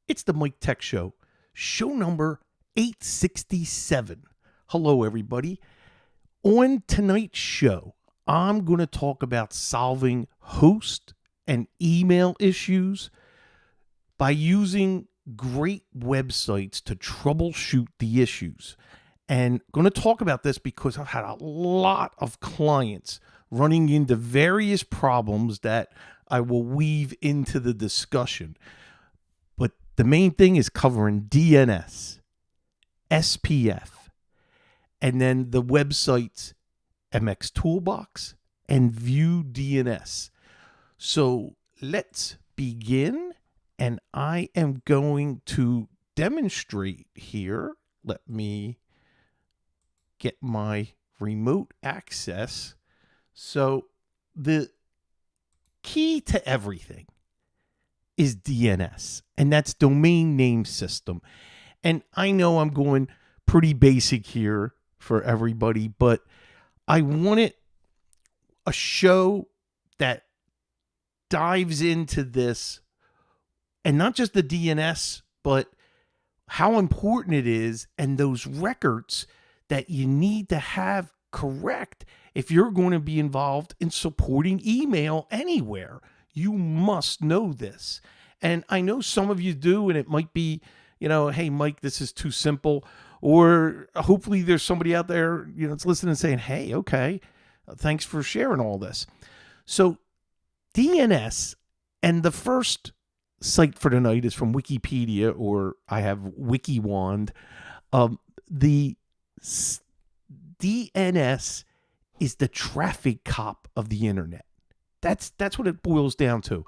It's the Mike Tech Show, show number 867. Hello, everybody. On tonight's show, I'm going to talk about solving host and email issues by using great websites to troubleshoot the issues. And I'm going to talk about this because I've had a lot of clients running into various problems that I will weave into the discussion. But the main thing is covering DNS, SPF, and then the websites MX Toolbox and View DNS. So let's begin, and I am going to demonstrate here. Let me get my remote access. So the key to everything is DNS, and that's domain name system. And I know I'm going pretty basic here for everybody, but I wanted a show that dives into this, and not just the DNS, but how important it is and those records that you need to have correct if you're going to be involved in supporting email anywhere. You must know this. And I know some of you do, and it might be, hey, Mike, this is too simple. Or hopefully there's somebody out there, that's listening and saying, hey, okay, thanks for sharing all this. So DNS, and the first site for tonight is from Wikipedia, or I have WikiWand. The DNS is the traffic cop of the internet. That's what it boils down to.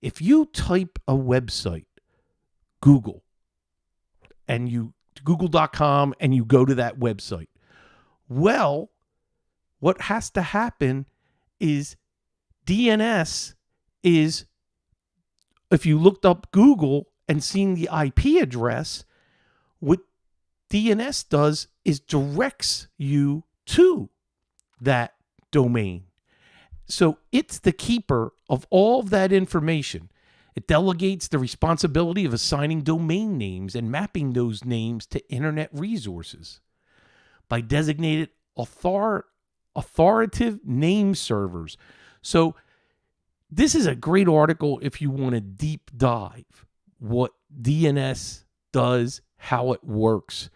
If you type a website, Google, and you google.com, and you go to that website, well, what has to happen is DNS is, if you looked up Google and seen the IP address, what DNS does is directs you to that domain. So it's the keeper of all of that information. It delegates the responsibility of assigning domain names and mapping those names to internet resources by designated authoritative name servers. So this is a great article if you want to deep dive what DNS does, how it works,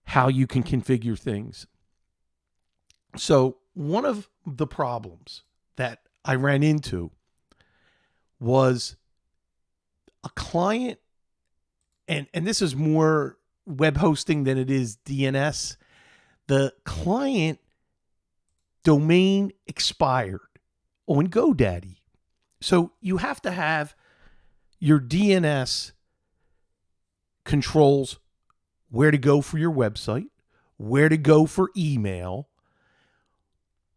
how you can configure things. So one of the problems that I ran into was a client, and this is more web hosting than it is DNS. The client domain expired on GoDaddy. So you have to have your DNS controls where to go for your website, where to go for email,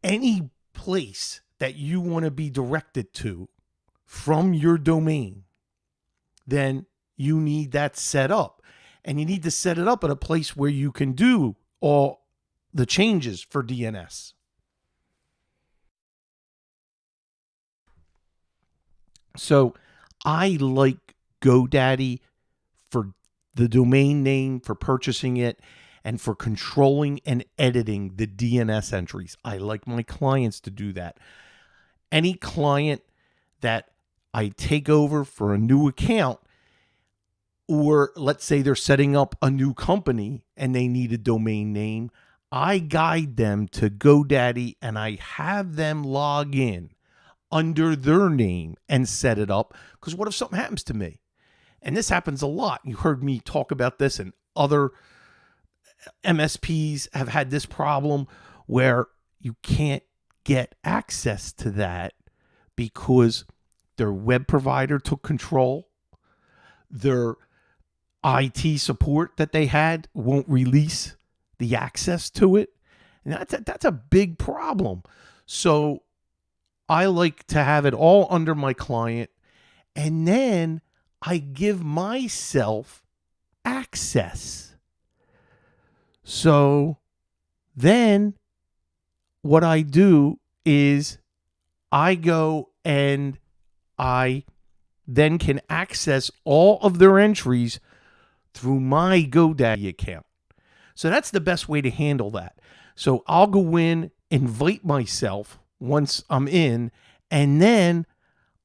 any place that you want to be directed to from your domain. Then you need that set up, and you need to set it up at a place where you can do all the changes for DNS. So I like GoDaddy for the domain name, for purchasing it, and for controlling and editing the DNS entries. I like my clients to do that. Any client that I take over for a new account, or let's say they're setting up a new company and they need a domain name, I guide them to GoDaddy and I have them log in under their name and set it up. Because what if something happens to me? And this happens a lot. You heard me talk about this, and other MSPs have had this problem where you can't get access to that because their web provider took control. Their IT support that they had won't release the access to it. And that's a big problem. So I like to have it all under my client, and then I give myself access. So then what I do is I go and I then can access all of their entries through my GoDaddy account. So that's the best way to handle that. So I'll go in, invite myself once I'm in, and then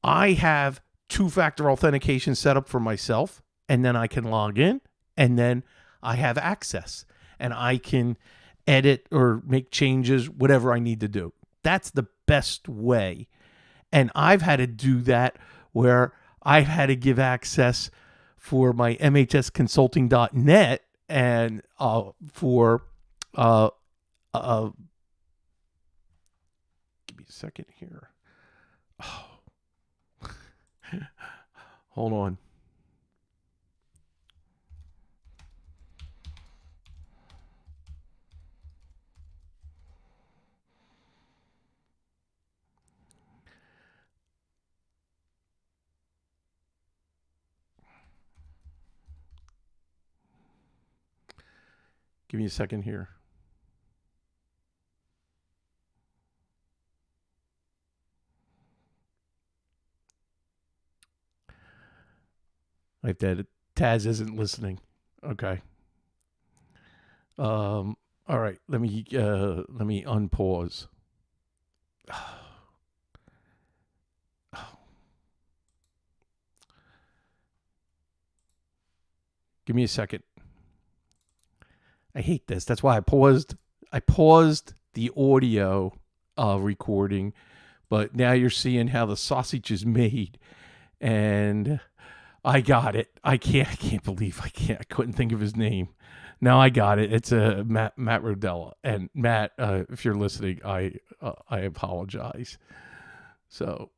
I have two-factor authentication set up for myself, and then I can log in, and then I have access, and I can edit or make changes, whatever I need to do. That's the best way. And I've had to do that where I've had to give access for my MTSconsulting.net and for give me a second here. Oh. Hold on. Give me a second here. Like that, Taz isn't listening. Okay. All right. Let me unpause. Give me a second. I hate this. That's why I paused the audio recording, but now you're seeing how the sausage is made, and I got it. I can't believe I couldn't think of his name. Now I got it. It's Matt Rodella. And Matt, if you're listening, I apologize. So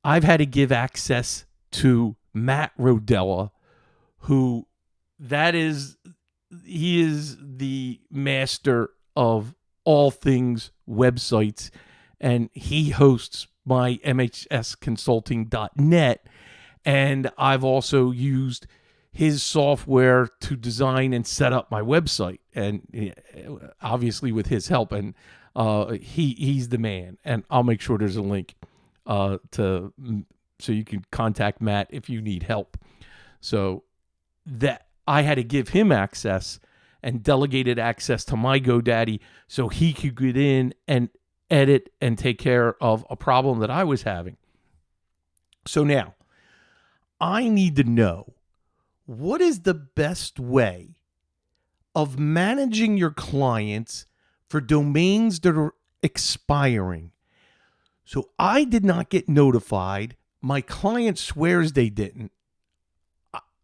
I've had to give access to Matt Rodella, who he is the master of all things websites, and he hosts my MTSconsulting.net, and I've also used his software to design and set up my website, and obviously with his help, and he's the man. And I'll make sure there's a link so you can contact Matt if you need help. So that I had to give him access and delegated access to my GoDaddy so he could get in and edit and take care of a problem that I was having. So now I need to know, what is the best way of managing your clients for domains that are expiring? So I did not get notified. My client swears they didn't.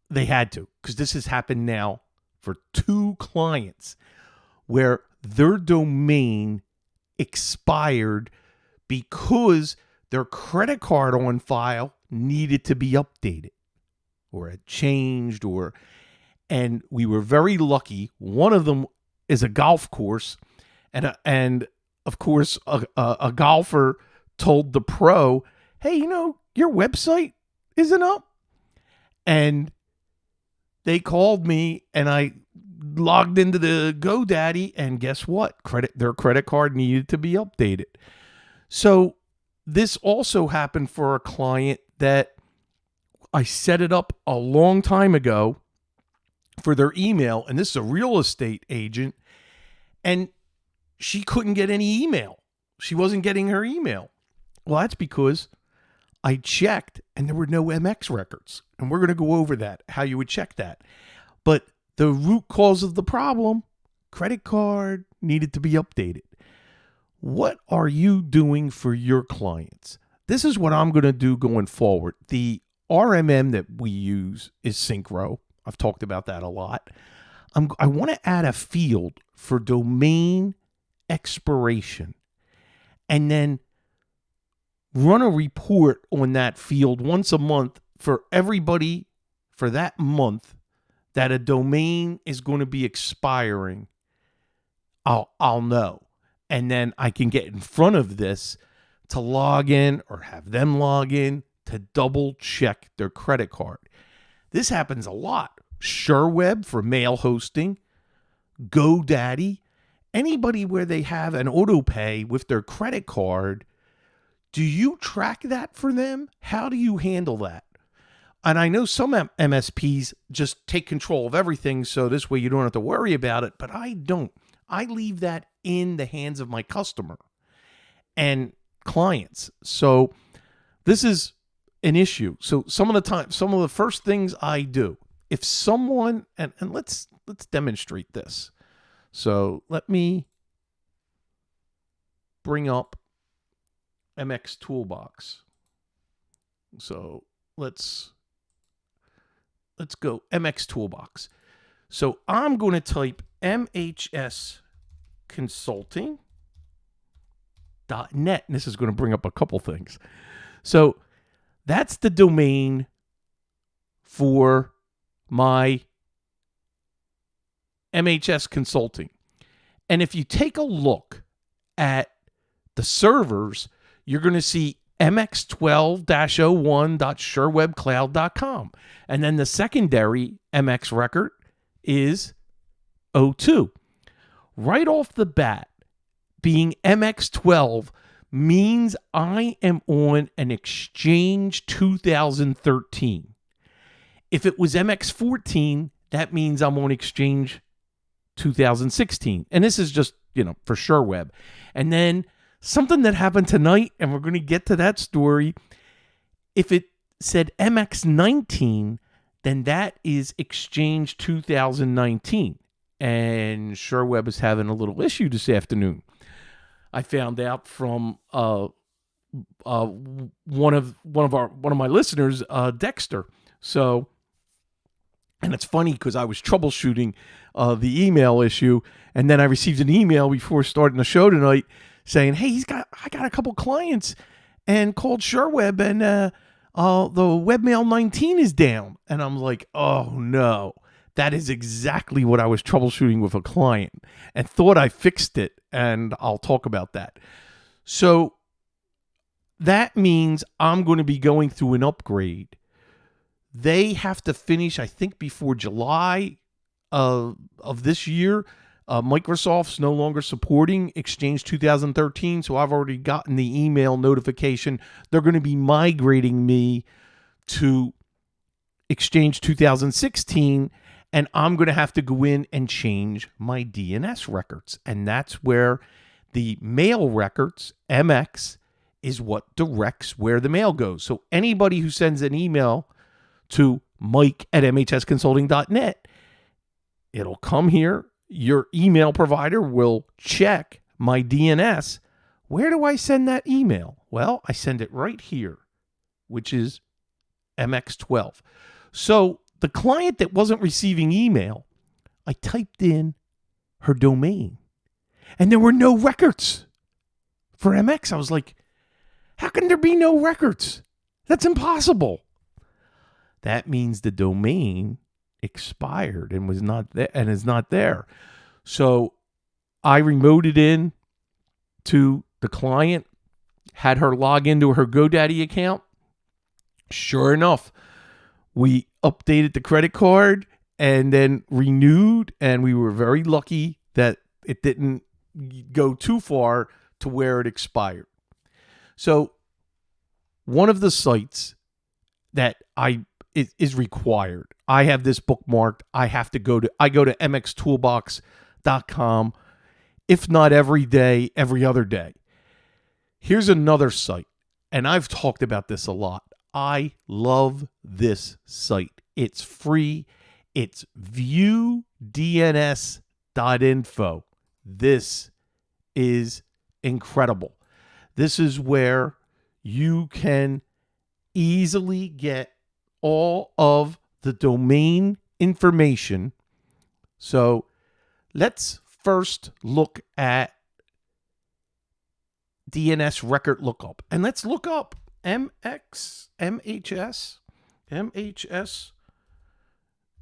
They had to, because this has happened now for 2 clients where their domain expired because their credit card on file needed to be updated or had changed, and we were very lucky. One of them is a golf course, and of course a golfer told the pro, "Hey, your website isn't up," and they called me, and I logged into the GoDaddy, and guess what? Their credit card needed to be updated. So this also happened for a client that I set it up a long time ago for their email, and this is a real estate agent, and she couldn't get any email. She wasn't getting her email. Well, that's because I checked and there were no MX records. And we're going to go over that, how you would check that. But the root cause of the problem, credit card needed to be updated. What are you doing for your clients? This is what I'm going to do going forward. The RMM that we use is Synchro. I've talked about that a lot. I want to add a field for domain expiration, and then run a report on that field once a month for everybody for that month that a domain is going to be expiring. I'll know. And then I can get in front of this to log in or have them log in to double check their credit card. This happens a lot. SureWeb for mail hosting, GoDaddy, anybody where they have an auto pay with their credit card, Do you track that for them? How do you handle that? And I know some MSPs just take control of everything, so this way you don't have to worry about it, but I don't. I leave that in the hands of my customer and clients. So this is an issue. So some of the first things I do, if someone, and let's demonstrate this. So let me bring up MX Toolbox. So let's go MX Toolbox. So I'm going to type mhsconsulting.net, and this is going to bring up a couple things. So that's the domain for my MHS Consulting. And if you take a look at the servers, you're going to see mx12-01.surewebcloud.com. And then the secondary MX record is 02. Right off the bat, being MX12 means I am on an Exchange 2013. If it was MX14, that means I'm on Exchange 2016. And this is just, for SureWeb. And then something that happened tonight, and we're going to get to that story. If it said MX19, then that is Exchange 2019. And SureWeb is having a little issue this afternoon. I found out from one of my listeners, Dexter. So, and it's funny because I was troubleshooting the email issue, and then I received an email before starting the show tonight saying, "Hey, I got a couple clients and called SureWeb, and the webmail 19 is down." And I'm like, "Oh no." That is exactly what I was troubleshooting with a client and thought I fixed it, and I'll talk about that. So that means I'm going to be going through an upgrade. They have to finish, I think, before July of this year. Microsoft's no longer supporting Exchange 2013, so I've already gotten the email notification. They're going to be migrating me to Exchange 2016, and I'm going to have to go in and change my DNS records. And that's where the mail records, MX, is what directs where the mail goes. So anybody who sends an email to mike@mhsconsulting.net, it'll come here. Your email provider will check my DNS. Where do I send that email? Well, I send it right here, which is MX12. So the client that wasn't receiving email, I typed in her domain, and there were no records for MX. I was like, how can there be no records? That's impossible. That means the domain expired and was not there and is not there. So I remoted in to the client, had her log into her GoDaddy account. Sure enough, we updated the credit card and then renewed, and we were very lucky that it didn't go too far to where it expired. So one of the sites that is required, I have this bookmarked. I go to mxtoolbox.com, if not every day, every other day. Here's another site, and I've talked about this a lot. I love this site. It's free. It's viewdns.info. This is incredible. This is where you can easily get all of the domain information. So let's first look at DNS record lookup. And let's look up MHS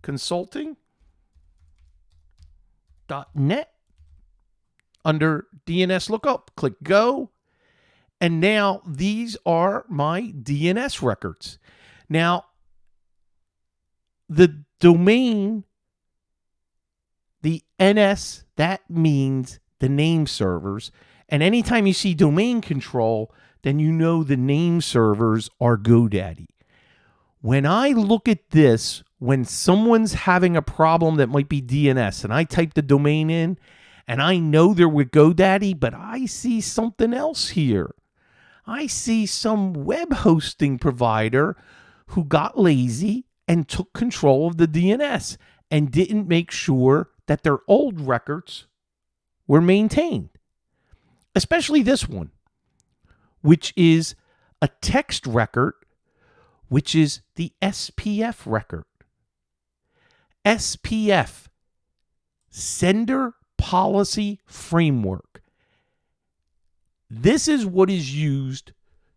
consulting.net under DNS lookup. Click go. And now these are my DNS records. Now, the domain, the NS, that means the name servers, And anytime you see domain control, then you know the name servers are GoDaddy. When I look at this, when someone's having a problem that might be DNS, and I type the domain in, and I know they're with GoDaddy, but I see something else here. I see some web hosting provider who got lazy and took control of the DNS and didn't make sure that their old records were maintained. Especially this one, which is a text record, which is the SPF record. SPF, Sender Policy Framework. This is what is used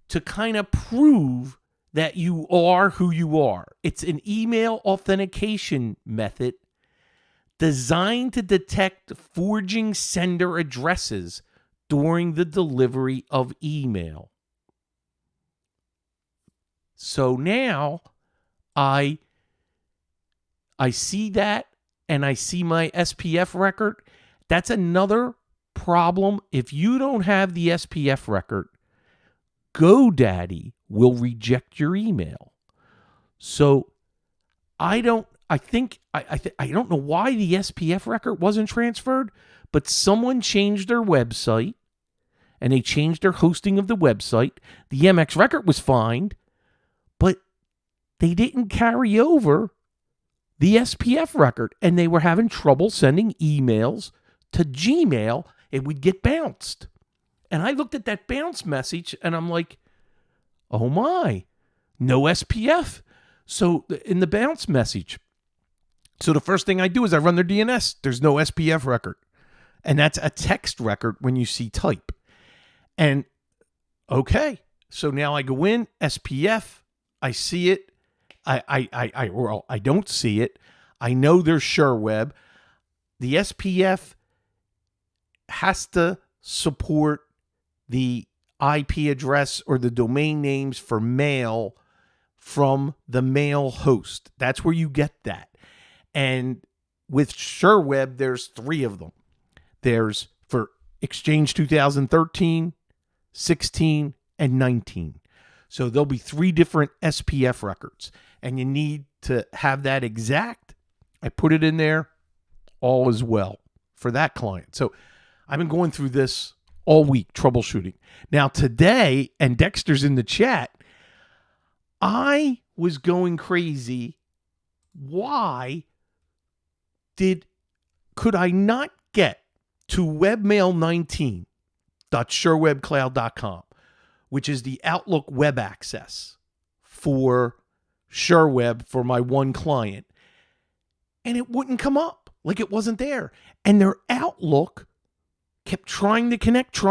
to kind of prove that you are who you are. It's an email authentication method designed to detect forging sender addresses during the delivery of email. So now I see that, and I see my SPF record. That's another problem. If you don't have the SPF record, GoDaddy will reject your email. So I don't know why the SPF record wasn't transferred, but someone changed their website and they changed their hosting of the website. The MX record was fine, but they didn't carry over the SPF record, and they were having trouble sending emails to Gmail. It would get bounced. And I looked at that bounce message and I'm like, oh my, no SPF. So in the bounce message, so the first thing I do is I run their DNS. There's no SPF record. And that's a text record when you see type. And okay, so now I go in, SPF, I see it. I don't see it. I know there's SureWeb. The SPF has to support the IP address or the domain names for mail from the mail host. That's where you get that. And with SureWeb, there's 3 of them. There's for Exchange 2013, 16, and 19. So there'll be 3 different SPF records, and you need to have that exact. I put it in there, all is well for that client. So I've been going through this all week, troubleshooting. Now today, and Dexter's in the chat, I was going crazy. Why could I not get to webmail19.surewebcloud.com, which is the Outlook web access for SureWeb for my one client, and it wouldn't come up, like it wasn't there. And their Outlook kept trying to connect,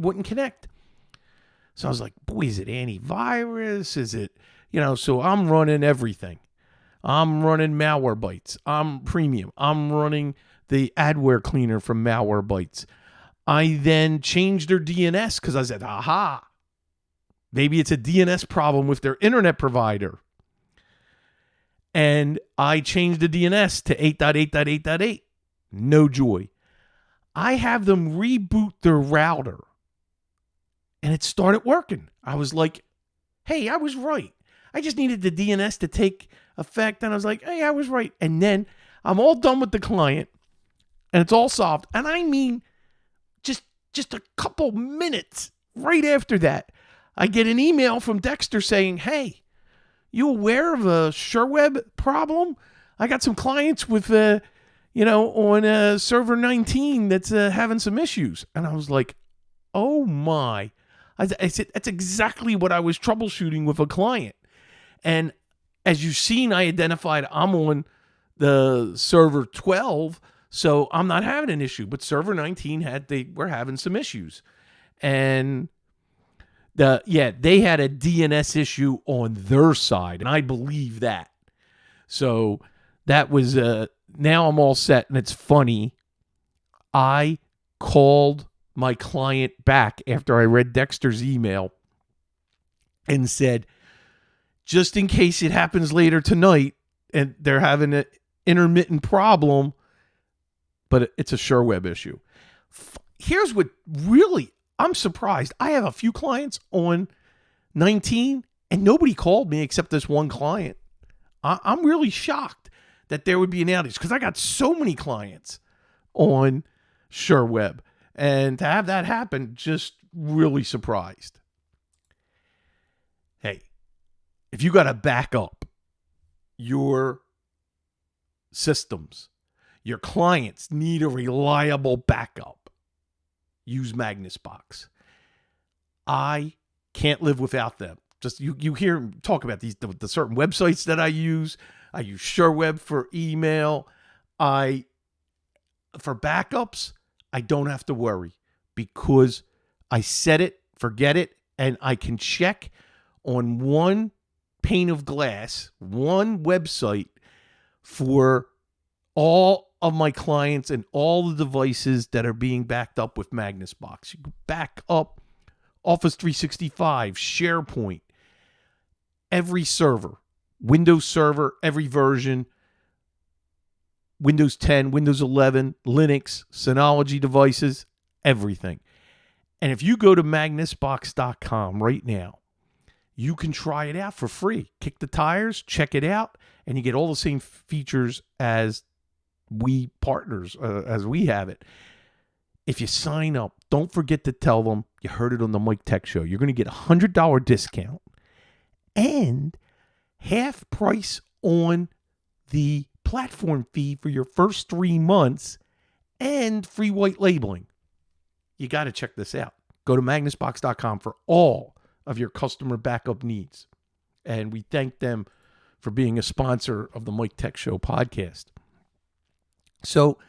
wouldn't connect. So I was like, boy, is it antivirus? Is it, so I'm running everything. I'm running Malwarebytes. I'm premium. I'm running the adware cleaner from Malwarebytes. I then changed their DNS because I said, aha, maybe it's a DNS problem with their internet provider. And I changed the DNS to 8.8.8.8. No joy. I have them reboot their router, and it started working. I was like, hey, I was right. I just needed the DNS to take effect, and I was like, hey, I was right. And then I'm all done with the client, and it's all solved. And I mean, just a couple minutes right after that, I get an email from Dexter saying, hey, you aware of a SureWeb problem? I got some clients with, on server 19 that's having some issues. And I was like, oh my. I said, that's exactly what I was troubleshooting with a client. And as you've seen, I identified I'm on the server 12, so I'm not having an issue. But server 19 were having some issues. And they had a DNS issue on their side, and I believe that. So that was now I'm all set. And it's funny, I called my client back after I read Dexter's email and said, just in case it happens later tonight and they're having an intermittent problem, but it's a SureWeb issue. here's what really, I'm surprised. I have a few clients on 19 and nobody called me except this one client. I'm really shocked that there would be an outage because I got so many clients on SureWeb. And to have that happen, just really surprised. Hey, if you got to back up your systems, your clients need a reliable backup, use MagnusBox. I can't live without them. Just you hear talk about these the certain websites that I use. I use SureWeb for email. For backups, I don't have to worry because I set it, forget it, and I can check on one pane of glass, one website for all of my clients and all the devices that are being backed up with MagnusBox. You can back up Office 365, SharePoint, every server, Windows Server, every version, Windows 10, Windows 11, Linux, Synology devices, everything. And if you go to magnusbox.com right now, you can try it out for free. Kick the tires, check it out, and you get all the same features as we partners, as we have it. If you sign up, don't forget to tell them you heard it on the Mike Tech Show. You're going to get a $100 discount and half price on the platform fee for your first 3 months and free white labeling. You got to check this out. Go to magnusbox.com for all of your customer backup needs. And we thank them for being a sponsor of the Mike Tech Show podcast. So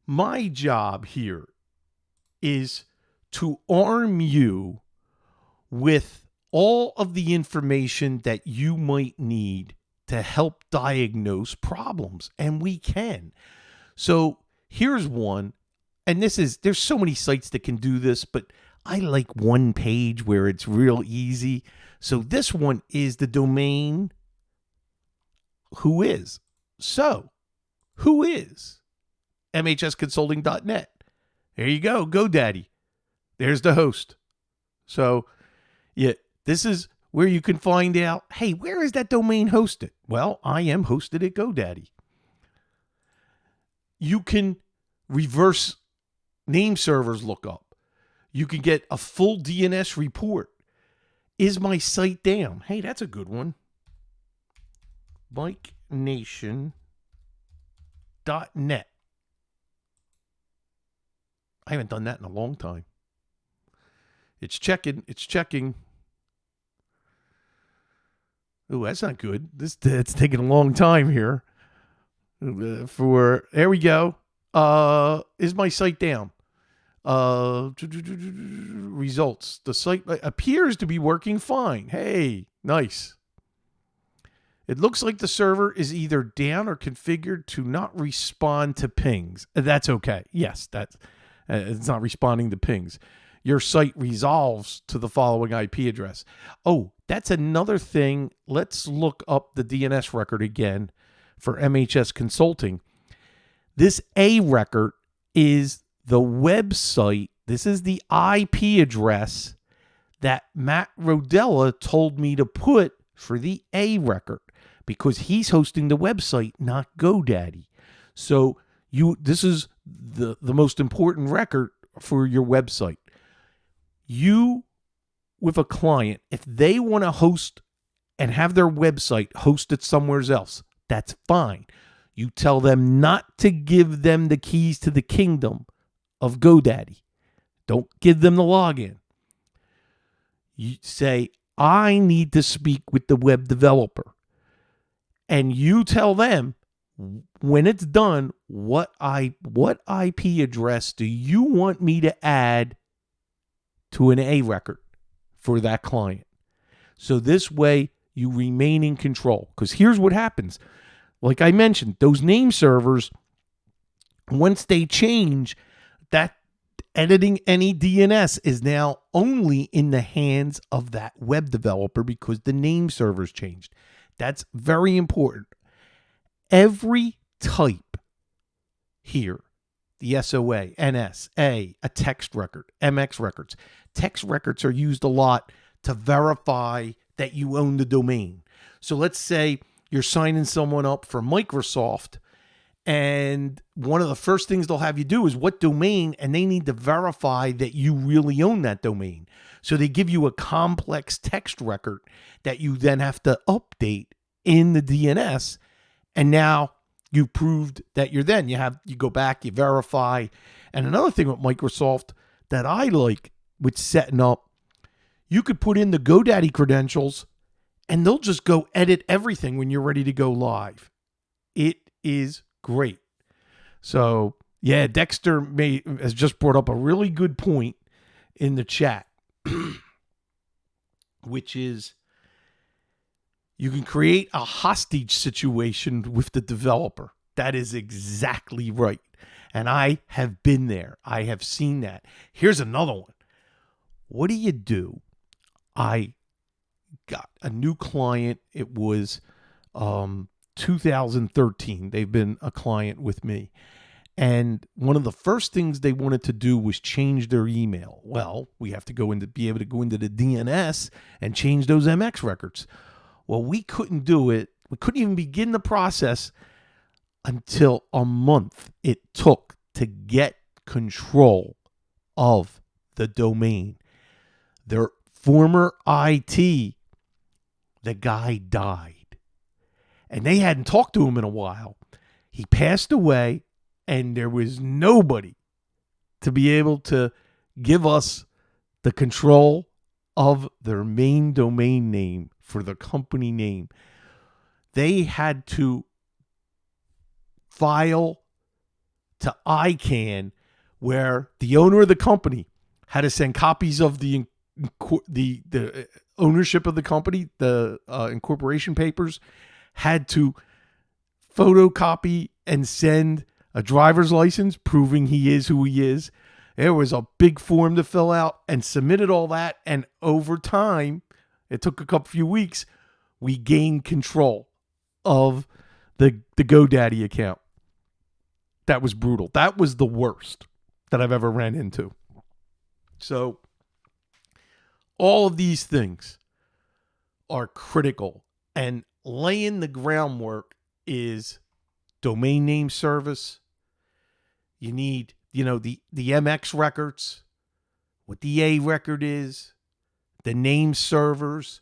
my job here is to arm you with all of the information that you might need to help diagnose problems. And we can. So here's one. And there's so many sites that can do this, but I like one page where it's real easy. So this one is the domain who is. So who is mhsconsulting.net? There you go. GoDaddy. There's the host. So yeah, this is where you can find out, hey, where is that domain hosted? Well, I am hosted at GoDaddy. You can reverse name servers lookup. You can get a full DNS report. Is my site down? Hey, that's a good one. MikeNation.net. I haven't done that in a long time. It's checking. Oh, that's not good. It's taking a long time here. There we go. Is my site down? Results. The site appears to be working fine. Hey, nice. It looks like the server is either down or configured to not respond to pings. That's okay. Yes, it's not responding to pings. Your site resolves to the following IP address. Oh, that's another thing. Let's look up the DNS record again for MHS Consulting. This A record is the website. This is the IP address that Matt Rodella told me to put for the A record because he's hosting the website, not GoDaddy. So this is the most important record for your website. You, with a client, if they want to host and have their website hosted somewhere else, that's fine. You tell them not to give them the keys to the kingdom of GoDaddy. Don't give them the login. You say, I need to speak with the web developer. And you tell them, when it's done, what IP address do you want me to add to an A record for that client? So this way you remain in control. Because here's what happens. Like I mentioned, those name servers, once they change, that editing any DNS is now only in the hands of that web developer because the name server's changed. That's very important. Every type here the SOA, NS, A text record, MX records. Text records are used a lot to verify that you own the domain. So let's say you're signing someone up for Microsoft, and one of the first things they'll have you do is what domain, and they need to verify that you really own that domain. So they give you a complex text record that you then have to update in the DNS, and now you proved that you're then. You go back, you verify. And another thing with Microsoft that I like with setting up, you could put in the GoDaddy credentials and they'll just go edit everything when you're ready to go live. It is great. So yeah, Dexter has just brought up a really good point in the chat, which is you can create a hostage situation with the developer. That is exactly right. And I have been there. I have seen that. Here's another one. What do you do? I got a new client. It was 2013. They've been a client with me. And one of the first things they wanted to do was change their email. Well, we have to be able to go into the DNS and change those MX records. Well, we couldn't do it. We couldn't even begin the process until a month it took to get control of the domain. Their former IT, the guy died. And they hadn't talked to him in a while. He passed away, and there was nobody to be able to give us the control of their main domain name for the company name. They had to file to ICANN, where the owner of the company had to send copies of the ownership of the company, the incorporation papers, had to photocopy and send a driver's license proving he is who he is. There was a big form to fill out, and submitted all that. And over time, it took a few weeks, we gained control of the GoDaddy account. That was brutal. That was the worst that I've ever ran into. So all of these things are critical, and laying the groundwork is domain name service. You need, the MX records, what the A record is, the name servers,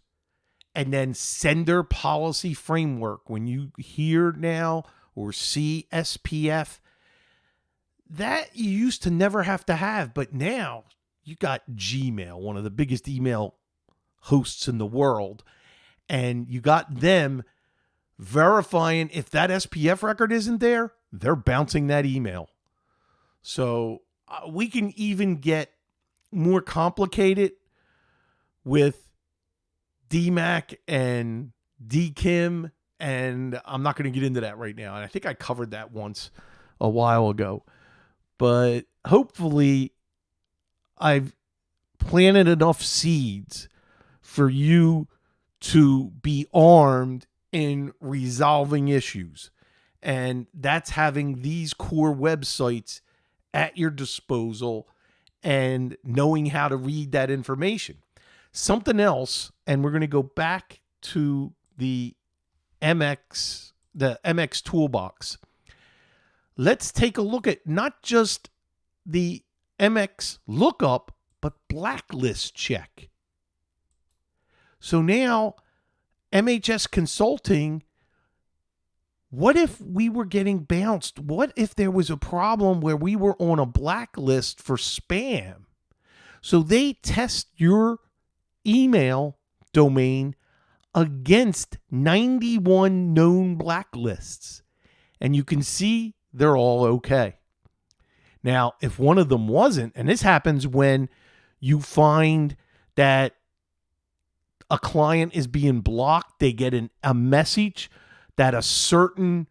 and then sender policy framework. When you hear now or see SPF, that you used to never have to have, but now you got Gmail, one of the biggest email hosts in the world, and you got them verifying if that SPF record isn't there, they're bouncing that email. So we can even get more complicated with DMAC and DKIM, and I'm not going to get into that right now. And I think I covered that once a while ago. But hopefully I've planted enough seeds for you to be armed in resolving issues. And that's having these core websites at your disposal and knowing how to read that information. Something else, and we're going to go back to the MX toolbox. Let's take a look at not just the MX lookup, but blacklist check. So now, MHS Consulting, what if we were getting bounced? What if there was a problem where we were on a blacklist for spam? So they test your email domain against 91 known blacklists, and you can see they're all okay. Now, if one of them wasn't, and this happens when you find that a client is being blocked, they get a message that a certain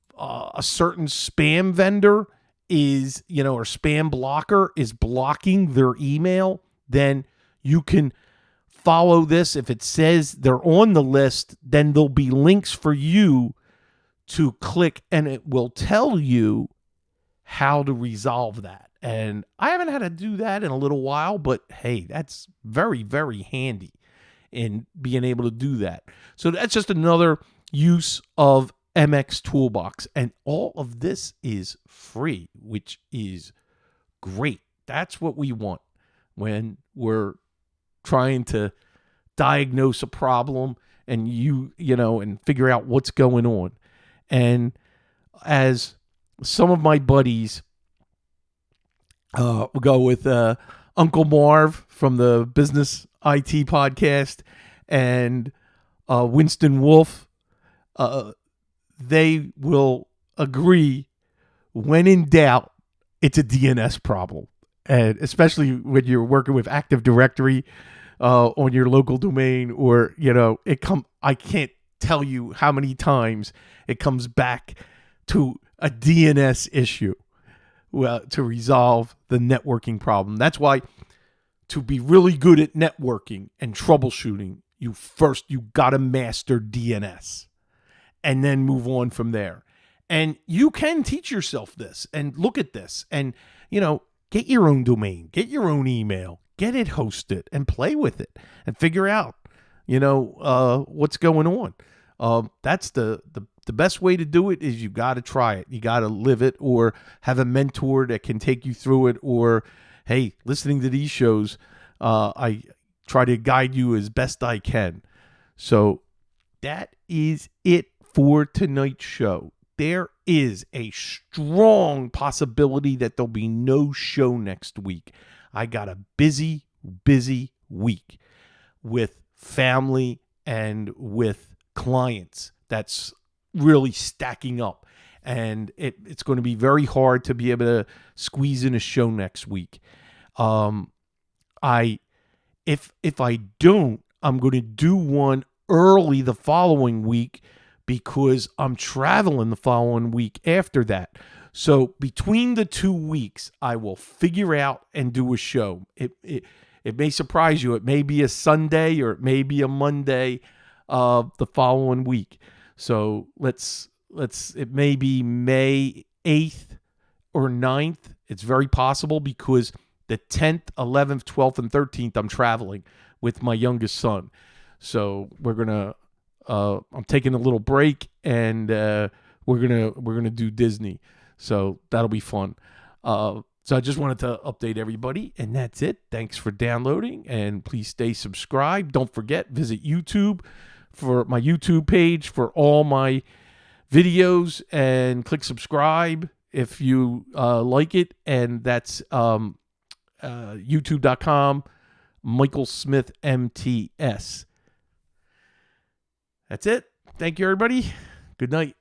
spam vendor is, or spam blocker is blocking their email, then you can follow this. If it says they're on the list, then there'll be links for you to click, and it will tell you how to resolve that. And I haven't had to do that in a little while, but hey, that's very, very handy in being able to do that. So that's just another use of MX Toolbox. And all of this is free, which is great. That's what we want when we're trying to diagnose a problem and and figure out what's going on. And as some of my buddies, we'll go with Uncle Marv from the Business IT podcast and Winston Wolf, they will agree, when in doubt, it's a DNS problem. And especially when you're working with Active Directory on your local domain, or, I can't tell you how many times it comes back to a DNS issue to resolve the networking problem. That's why, to be really good at networking and troubleshooting, you got to master DNS and then move on from there. And you can teach yourself this and look at this and, get your own domain, get your own email, get it hosted and play with it and figure out, what's going on. That's the best way to do it. Is you got to try it. You got to live it, or have a mentor that can take you through it. Or, hey, listening to these shows, I try to guide you as best I can. So that is it for tonight's show. There is a strong possibility that there'll be no show next week. I got a busy week with family and with clients. That's really stacking up. And it's going to be very hard to be able to squeeze in a show next week. If I don't, I'm going to do one early the following week, because I'm traveling the following week after that. So between the 2 weeks, I will figure out and do a show. It may surprise you. It may be a Sunday, or it may be a Monday the following week. So it may be May 8th or 9th. It's very possible, because the 10th, 11th, 12th, and 13th, I'm traveling with my youngest son. So I'm taking a little break, and we're gonna do Disney. So that'll be fun. So I just wanted to update everybody, and that's it. Thanks for downloading, and please stay subscribed. Don't forget, visit YouTube for my YouTube page for all my videos, and click subscribe if you like it. And that's youtube.com, Michael Smith MTS. That's it. Thank you, everybody. Good night.